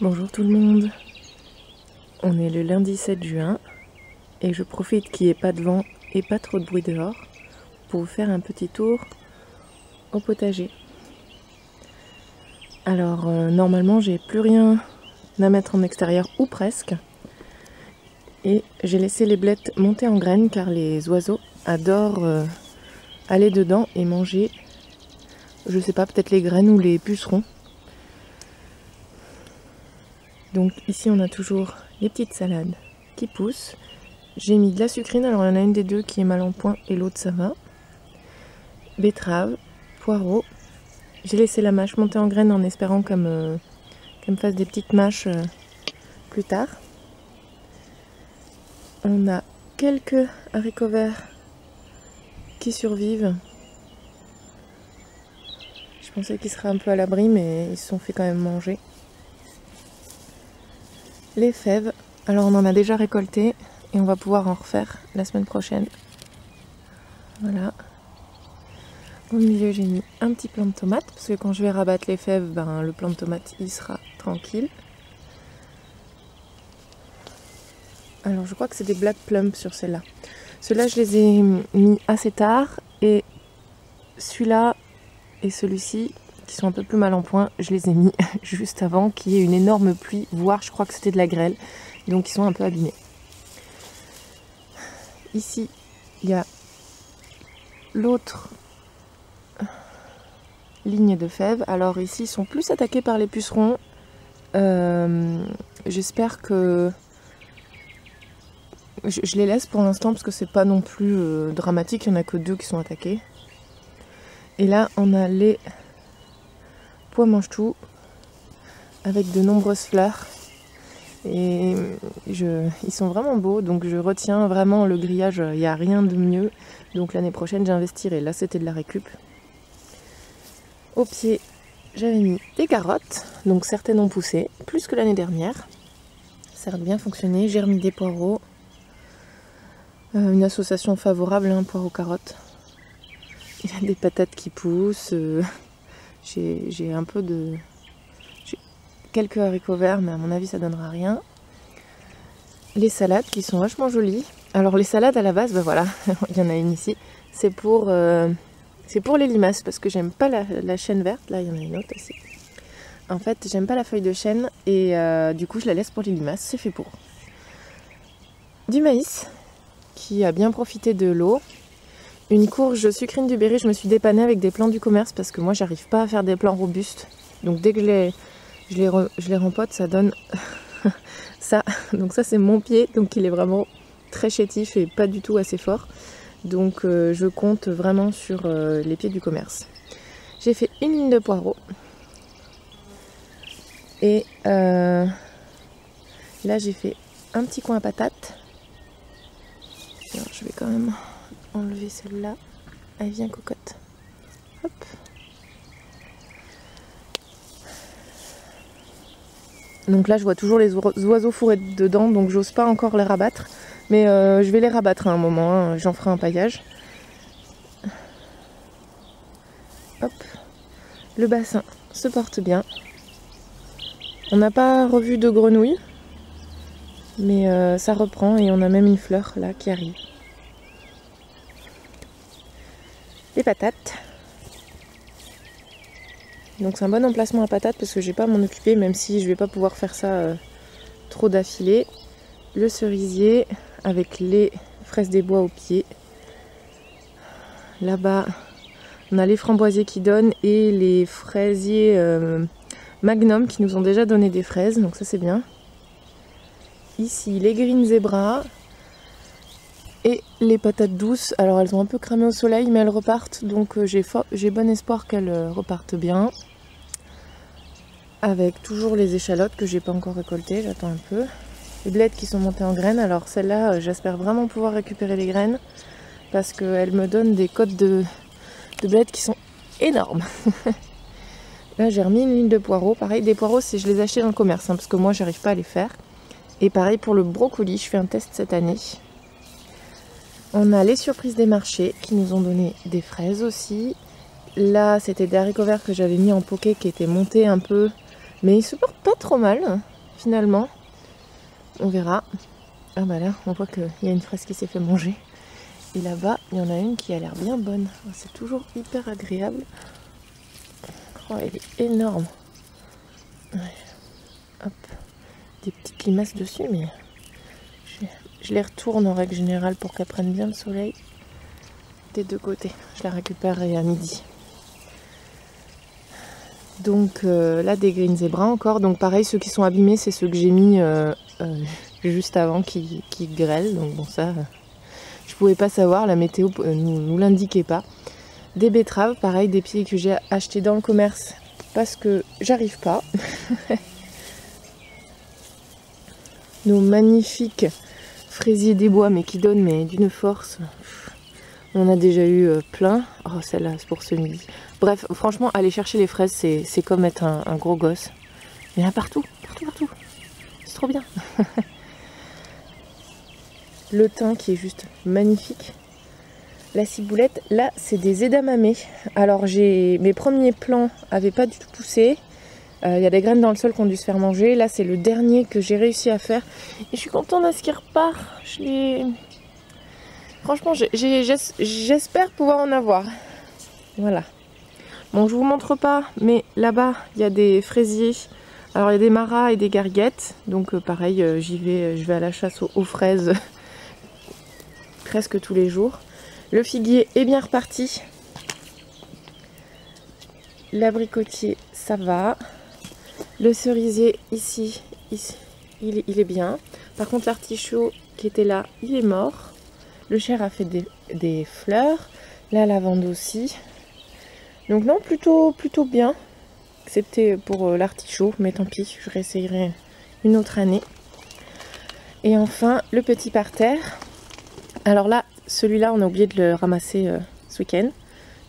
Bonjour tout le monde, on est le lundi 7 juin et je profite qu'il n'y ait pas de vent et pas trop de bruit dehors pour vous faire un petit tour au potager. Alors normalement j'ai plus rien à mettre en extérieur ou presque et j'ai laissé les blettes monter en graines car les oiseaux adorent aller dedans et manger, je sais pas, peut-être les graines ou les pucerons. Donc ici on a toujours les petites salades qui poussent. J'ai mis de la sucrine, alors il y en a une des deux qui est mal en point et l'autre ça va. Betterave, poireaux. J'ai laissé la mâche monter en graines en espérant qu'elle me fasse des petites mâches plus tard. On a quelques haricots verts qui survivent. Je pensais qu'ils seraient un peu à l'abri mais ils se sont fait quand même manger. Les fèves, alors on en a déjà récolté et on va pouvoir en refaire la semaine prochaine. Voilà. Au milieu j'ai mis un petit plant de tomate parce que quand je vais rabattre les fèves, le plant de tomate il sera tranquille. Alors je crois que c'est des black plums sur celle-là. Ceux-là je les ai mis assez tard et celui-là et celui-ci qui sont un peu plus mal en point, je les ai mis juste avant qu'il y ait une énorme pluie, voire je crois que c'était de la grêle, donc ils sont un peu abîmés. Ici il y a l'autre ligne de fèves. Alors ici ils sont plus attaqués par les pucerons. J'espère que je les laisse pour l'instant parce que c'est pas non plus dramatique, il n'y en a que 2 qui sont attaqués. Et là on a les pois mange-tout avec de nombreuses fleurs et ils sont vraiment beaux, donc je retiens vraiment le grillage, il n'y a rien de mieux, donc l'année prochaine j'investirai. Là c'était de la récup. Au pied j'avais mis des carottes, donc certaines ont poussé plus que l'année dernière, ça a bien fonctionné. J'ai remis des poireaux, une association favorable, poireaux-carottes. Il y a des patates qui poussent, j'ai un peu de... j'ai quelques haricots verts, mais à mon avis ça donnera rien. Les salades qui sont vachement jolies. Alors les salades à la base, voilà, il y en a une ici, c'est pour les limaces, parce que j'aime pas la chêne verte. Là il y en a une autre aussi. En fait j'aime pas la feuille de chêne et du coup je la laisse pour les limaces, c'est fait pour. Du maïs qui a bien profité de l'eau. Une courge sucrine du Berry, je me suis dépannée avec des plants du commerce parce que moi j'arrive pas à faire des plants robustes. Donc dès que je les rempote, ça donne ça. Donc ça c'est mon pied, donc il est vraiment très chétif et pas du tout assez fort. Donc je compte vraiment sur les pieds du commerce. J'ai fait une ligne de poireaux. Et là j'ai fait un petit coin à patates. Alors, je vais quand même enlever celle-là. Elle vient cocotte. Hop. Donc là je vois toujours les oiseaux fourrés dedans, donc j'ose pas encore les rabattre. Mais je vais les rabattre à un moment, j'en ferai un paillage. Hop. Le bassin se porte bien. On n'a pas revu de grenouilles, mais ça reprend et on a même une fleur là qui arrive. Les patates. Donc c'est un bon emplacement à patates parce que j'ai pas à m'en occuper, même si je vais pas pouvoir faire ça trop d'affilée. Le cerisier avec les fraises des bois au pied. Là-bas on a les framboisiers qui donnent et les fraisiers Magnum qui nous ont déjà donné des fraises, donc ça c'est bien. Ici les green zebra et les patates douces. Alors elles ont un peu cramé au soleil mais elles repartent, donc j'ai bon espoir qu'elles repartent bien. Avec toujours les échalotes que j'ai pas encore récoltées, j'attends un peu. Les blettes qui sont montées en graines, alors celle-là j'espère vraiment pouvoir récupérer les graines parce qu'elles me donnent des côtes de blettes qui sont énormes. Là j'ai remis une ligne de poireaux, pareil des poireaux je les ai achetés dans le commerce parce que moi j'arrive pas à les faire. Et pareil pour le brocoli, je fais un test cette année. On a les surprises des marchés qui nous ont donné des fraises aussi. Là c'était des haricots verts que j'avais mis en poké qui étaient montés un peu. Mais ils se portent pas trop mal, finalement. On verra. Ah bah là, on voit qu'il y a une fraise qui s'est fait manger. Et là-bas, il y en a une qui a l'air bien bonne. C'est toujours hyper agréable. Oh, elle est énorme. Ouais. Hop. Des petites limaces dessus, mais je les retourne en règle générale pour qu'elles prennent bien le soleil des deux côtés. Je la récupérerai à midi. Donc là, des green zebra encore. Donc pareil, ceux qui sont abîmés, c'est ceux que j'ai mis juste avant qui grêlent. Donc bon, ça, je pouvais pas savoir, la météo nous l'indiquait pas. Des betteraves, pareil, des pieds que j'ai achetés dans le commerce parce que j'arrive pas. Nos magnifiques fraisiers des bois, mais qui donnent d'une force. On en a déjà eu plein. Oh, celle-là, c'est pour ce midi. Bref, franchement, aller chercher les fraises, c'est comme être un gros gosse. Il y en a partout, partout, partout. C'est trop bien. Le thym qui est juste magnifique. La ciboulette, là, c'est des edamame. Alors, mes premiers plants n'avaient pas du tout poussé. Il y a des graines dans le sol qui ont dû se faire manger. Là, c'est le dernier que j'ai réussi à faire. Et je suis contente de ce qui repart. Franchement, j'espère pouvoir en avoir. Voilà. Bon, je vous montre pas, mais là-bas, il y a des fraisiers. Alors, il y a des maras et des garguettes. Donc, pareil, je vais à la chasse aux fraises presque tous les jours. Le figuier est bien reparti. L'abricotier, ça va. Le cerisier, ici il est bien. Par contre, l'artichaut qui était là, il est mort. Le chêne a fait des fleurs. La lavande aussi. Donc non, plutôt bien. Excepté pour l'artichaut, mais tant pis, je réessayerai une autre année. Et enfin, le petit parterre. Alors là, celui-là, on a oublié de le ramasser ce week-end.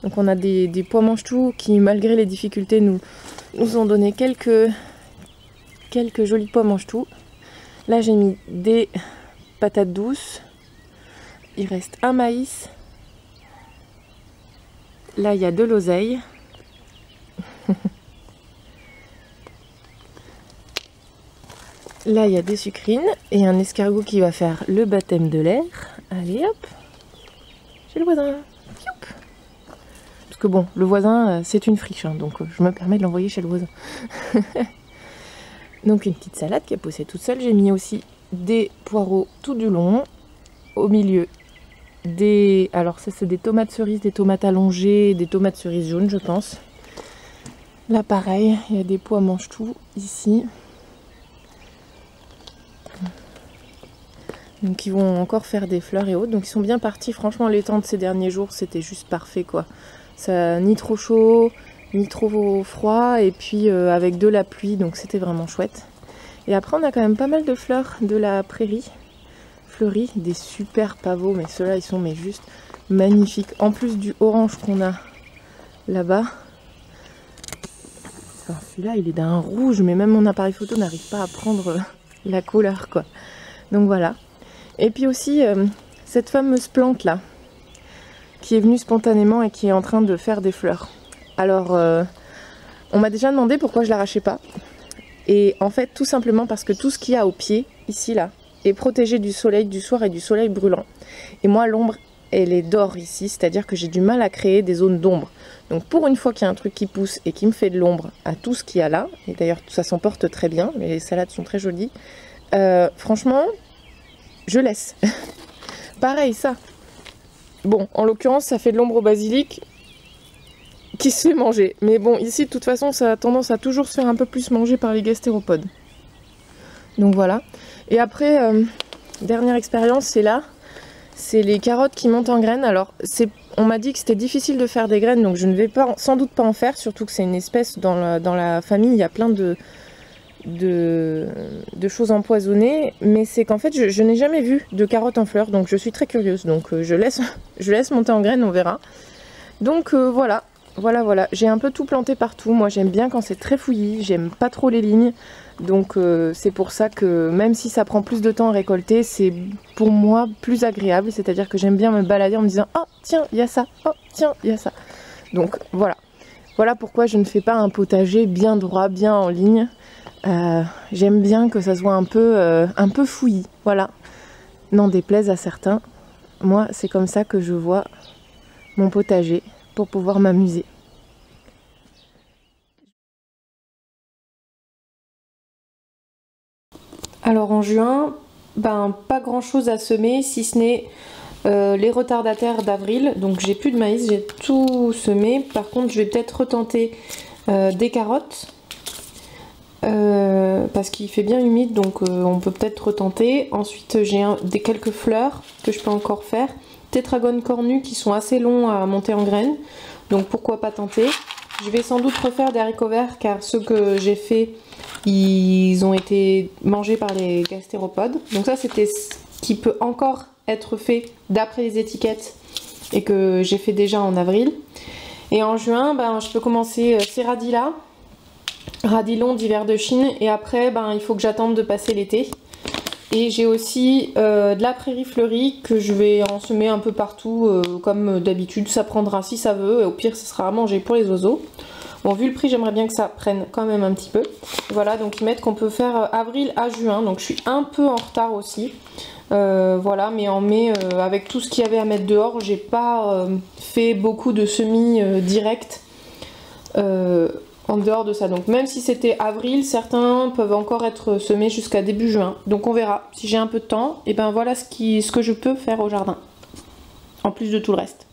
Donc on a des pois mange-tout qui, malgré les difficultés, nous ont donné quelques jolis pois mange-tout. Là, j'ai mis des patates douces. Il reste un maïs. Là, il y a de l'oseille. Là, il y a des sucrines et un escargot qui va faire le baptême de l'air. Allez, hop. Chez le voisin. Parce que bon, le voisin, c'est une friche, hein, donc je me permets de l'envoyer chez le voisin. Donc une petite salade qui a poussé toute seule. J'ai mis aussi des poireaux tout du long. Au milieu, alors ça c'est des tomates cerises, des tomates allongées, des tomates cerises jaunes, je pense. Là pareil, il y a des pois mange-tout ici. Donc ils vont encore faire des fleurs et autres. Donc ils sont bien partis. Franchement, les temps de ces derniers jours, c'était juste parfait, quoi. Ça, ni trop chaud, ni trop froid. Et puis avec de la pluie, donc c'était vraiment chouette. Et après, on a quand même pas mal de fleurs de la prairie fleuries. Des super pavots. Mais ceux-là, ils sont juste magnifiques. En plus du orange qu'on a là-bas. Enfin, celui-là, il est d'un rouge. Mais même mon appareil photo n'arrive pas à prendre la couleur, quoi. Donc voilà. Et puis aussi cette fameuse plante là qui est venue spontanément et qui est en train de faire des fleurs. Alors on m'a déjà demandé pourquoi je l'arrachais pas. Et en fait tout simplement parce que tout ce qu'il y a au pied ici là est protégé du soleil du soir et du soleil brûlant. Et moi l'ombre elle est d'or ici, c'est-à-dire que j'ai du mal à créer des zones d'ombre. Donc pour une fois qu'il y a un truc qui pousse et qui me fait de l'ombre à tout ce qu'il y a là, et d'ailleurs ça s'emporte très bien, les salades sont très jolies, franchement je laisse. Pareil ça. Bon, en l'occurrence ça fait de l'ombre au basilic qui se fait manger. Mais bon, ici de toute façon ça a tendance à toujours se faire un peu plus manger par les gastéropodes. Donc voilà. Et après, dernière expérience, c'est là. C'est les carottes qui montent en graines. Alors on m'a dit que c'était difficile de faire des graines, donc je ne vais sans doute pas en faire. Surtout que c'est une espèce dans la famille, il y a plein de choses empoisonnées, mais c'est qu'en fait je n'ai jamais vu de carottes en fleurs, donc je suis très curieuse, donc je laisse monter en graines, on verra. Donc voilà, j'ai un peu tout planté partout. Moi j'aime bien quand c'est très fouillis, j'aime pas trop les lignes, donc c'est pour ça que même si ça prend plus de temps à récolter, c'est pour moi plus agréable, c'est à dire que j'aime bien me balader en me disant oh tiens il y a ça, oh tiens il y a ça, donc voilà. Voilà pourquoi je ne fais pas un potager bien droit, bien en ligne. J'aime bien que ça soit un peu fouillis, voilà. N'en déplaise à certains. Moi, c'est comme ça que je vois mon potager pour pouvoir m'amuser. Alors en juin, pas grand chose à semer si ce n'est les retardataires d'avril. Donc j'ai plus de maïs, j'ai tout semé. Par contre, je vais peut-être retenter des carottes parce qu'il fait bien humide, donc on peut peut-être retenter. Ensuite, j'ai quelques fleurs que je peux encore faire. Tétragones cornus qui sont assez longs à monter en graines, donc pourquoi pas tenter. Je vais sans doute refaire des haricots verts car ceux que j'ai fait, ils ont été mangés par les gastéropodes. Donc ça, c'était ce qui peut encore être fait d'après les étiquettes et que j'ai fait déjà en avril. Et en juin, je peux commencer ces radis là, radis longs d'hiver de Chine, et après il faut que j'attende de passer l'été. Et j'ai aussi de la prairie fleurie que je vais en semer un peu partout comme d'habitude. Ça prendra si ça veut, et au pire ce sera à manger pour les oiseaux. Bon, vu le prix, j'aimerais bien que ça prenne quand même un petit peu. Voilà, donc ils mettent qu'on peut faire avril à juin, donc je suis un peu en retard aussi. Voilà, mais en mai, avec tout ce qu'il y avait à mettre dehors, j'ai pas fait beaucoup de semis directs en dehors de ça. Donc même si c'était avril, certains peuvent encore être semés jusqu'à début juin. Donc on verra. Si j'ai un peu de temps, et voilà ce que je peux faire au jardin, en plus de tout le reste.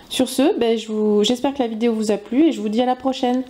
Sur ce, j'espère que la vidéo vous a plu et je vous dis à la prochaine.